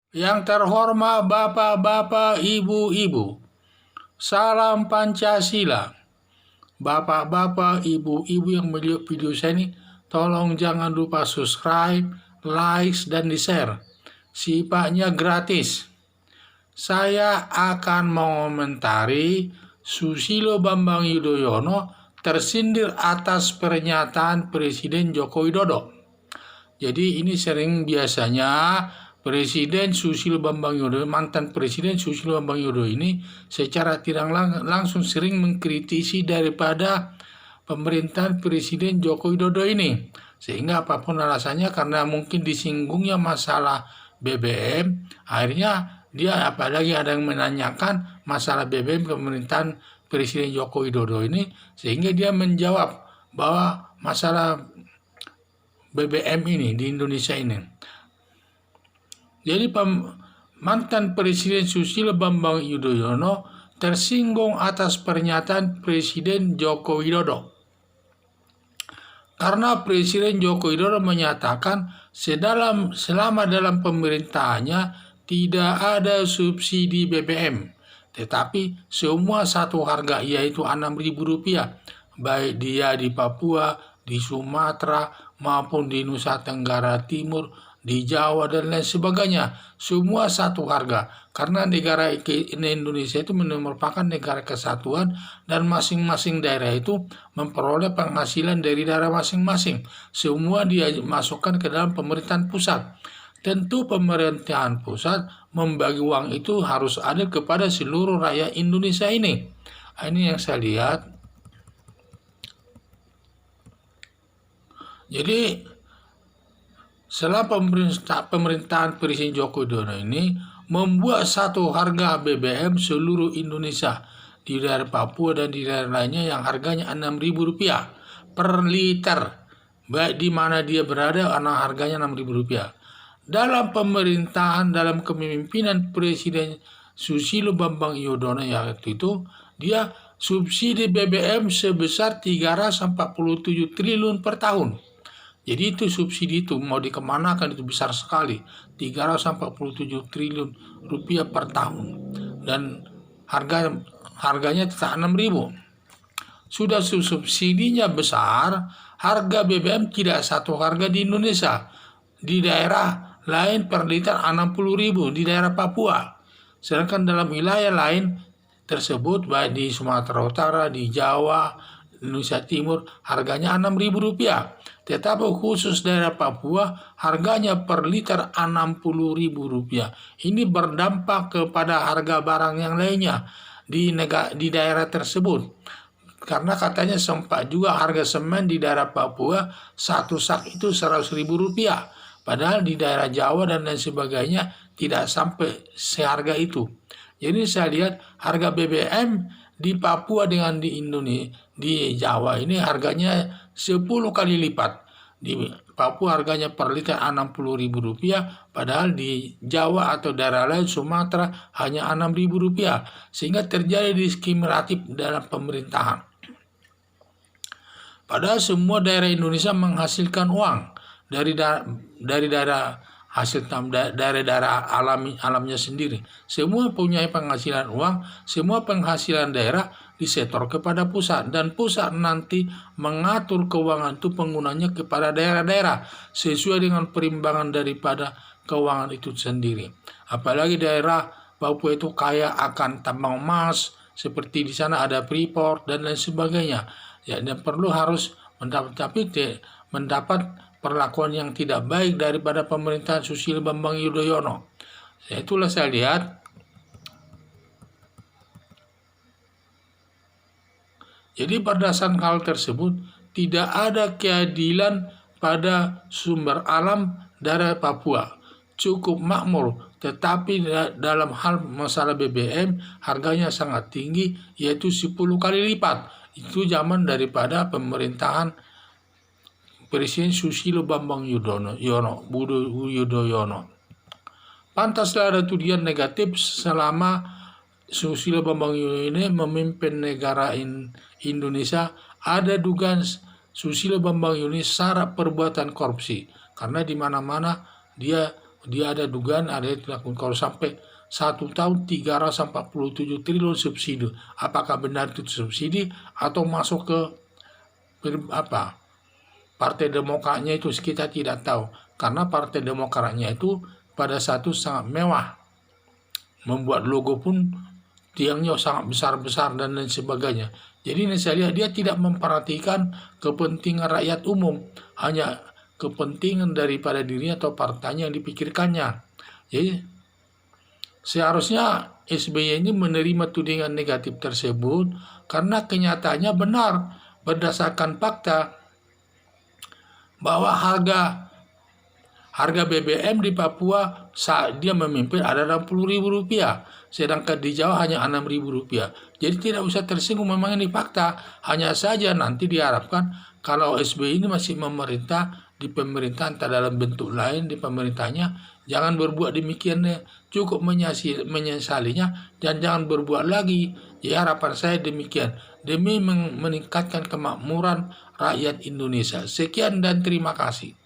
Yang terhormat Bapak-bapak, Ibu-ibu, salam Pancasila. Bapak-bapak, Ibu-ibu yang melihat video saya ini, tolong jangan lupa subscribe, like, dan di-share. Sifatnya gratis. Saya akan mengomentari Susilo Bambang Yudhoyono tersindir atas pernyataan Presiden Joko Widodo. Jadi ini biasanya Presiden Susilo Bambang Yudhoyono, mantan Presiden Susilo Bambang Yudhoyono ini secara tidak langsung sering mengkritisi daripada pemerintahan Presiden Joko Widodo ini. Sehingga apapun alasannya, karena mungkin disinggungnya masalah BBM, akhirnya dia, apalagi ada yang menanyakan masalah BBM pemerintahan Presiden Joko Widodo ini, sehingga dia menjawab bahwa masalah BBM ini di Indonesia ini. Jadi mantan Presiden Susilo Bambang Yudhoyono tersinggung atas pernyataan Presiden Joko Widodo. Karena Presiden Joko Widodo menyatakan selama dalam pemerintahannya tidak ada subsidi BBM, tetapi semua satu harga, yaitu Rp6.000, baik dia di Papua, di Sumatera, maupun di Nusa Tenggara Timur, di Jawa, dan lain sebagainya. Semua satu harga, karena negara Indonesia itu merupakan negara kesatuan, dan masing-masing daerah itu memperoleh penghasilan dari daerah masing-masing. Semua dia masukkan ke dalam pemerintahan pusat. Tentu pemerintahan pusat membagi uang itu harus adil kepada seluruh rakyat Indonesia ini. Ini yang saya lihat. Jadi setelah pemerintahan Presiden Joko Widodo ini membuat satu harga BBM seluruh Indonesia, di daerah Papua dan di daerah lainnya, yang harganya Rp6.000 per liter, baik di mana dia berada, karena harganya Rp6.000. Dalam pemerintahan, dalam kepemimpinan Presiden Susilo Bambang Yudhoyono waktu itu, dia subsidi BBM sebesar 347 triliun per tahun. Jadi itu subsidi itu mau dikemanakan, itu besar sekali, 347 triliun rupiah per tahun, dan harganya tetap 6.000. Sudah subsidinya besar, harga BBM tidak satu harga di Indonesia. Di daerah lain per liter 60.000 di daerah Papua. Sedangkan dalam wilayah lain tersebut, baik di Sumatera Utara, di Jawa, Indonesia Timur, harganya Rp6.000. Tetapi khusus daerah Papua, harganya per liter Rp60.000. Ini berdampak kepada harga barang yang lainnya di daerah tersebut. Karena katanya sempat juga harga semen di daerah Papua satu sak itu Rp100.000. Padahal di daerah Jawa dan lain sebagainya tidak sampai seharga itu. Jadi saya lihat harga BBM di Papua dengan di Indonesia, di Jawa ini harganya 10 kali lipat. Di Papua harganya per liter Rp60.000, padahal di Jawa atau daerah lain Sumatera hanya Rp6.000, sehingga terjadi diskriminatif dalam pemerintahan. Padahal semua daerah Indonesia menghasilkan uang dari daerah hasil daerah alamnya sendiri. Semua punya penghasilan uang, semua penghasilan daerah disetor kepada pusat, dan pusat nanti mengatur keuangan itu penggunanya kepada daerah-daerah sesuai dengan perimbangan daripada keuangan itu sendiri. Apalagi daerah Papua itu kaya akan tambang emas, seperti di sana ada Freeport dan lain sebagainya. Ya, dan perlu harus mendapat perlakuan yang tidak baik daripada pemerintahan Susilo Bambang Yudhoyono. Itulah saya lihat. Jadi berdasarkan hal tersebut, tidak ada keadilan pada sumber alam daerah Papua. Cukup makmur, tetapi dalam hal masalah BBM harganya sangat tinggi, yaitu 10 kali lipat. Itu zaman daripada pemerintahan Presiden Susilo Bambang Yudhoyono. Pantaslah ada tuduhan negatif selama Susilo Bambang Yudhoyono ini memimpin negara Indonesia. Ada dugaan Susilo Bambang Yudhoyono syarat perbuatan korupsi, karena di mana-mana dia dia ada dugaan ada yang dilakukan. Kalau sampai 1 tahun 347 triliun subsidi, apakah benar itu subsidi atau masuk ke Partai Demokratnya itu kita tidak tahu, karena Partai Demokratnya itu pada satu sangat mewah, membuat logo pun tiangnya sangat besar-besar dan lain sebagainya. Jadi saya lihat dia tidak memperhatikan kepentingan rakyat umum, hanya kepentingan daripada dirinya atau partainya yang dipikirkannya. Jadi seharusnya SBY ini menerima tudingan negatif tersebut karena kenyataannya benar berdasarkan fakta bahwa harga BBM di Papua saat dia memimpin ada Rp60.000, sedangkan di Jawa hanya Rp6.000. Jadi tidak usah tersinggung, memang ini fakta. Hanya saja nanti diharapkan kalau SBY ini masih memerintah di pemerintahan atau dalam bentuk lain di pemerintahnya, jangan berbuat demikian, cukup menyesalinya dan jangan berbuat lagi. Ya, harapan saya demikian demi meningkatkan kemakmuran rakyat Indonesia. Sekian dan terima kasih.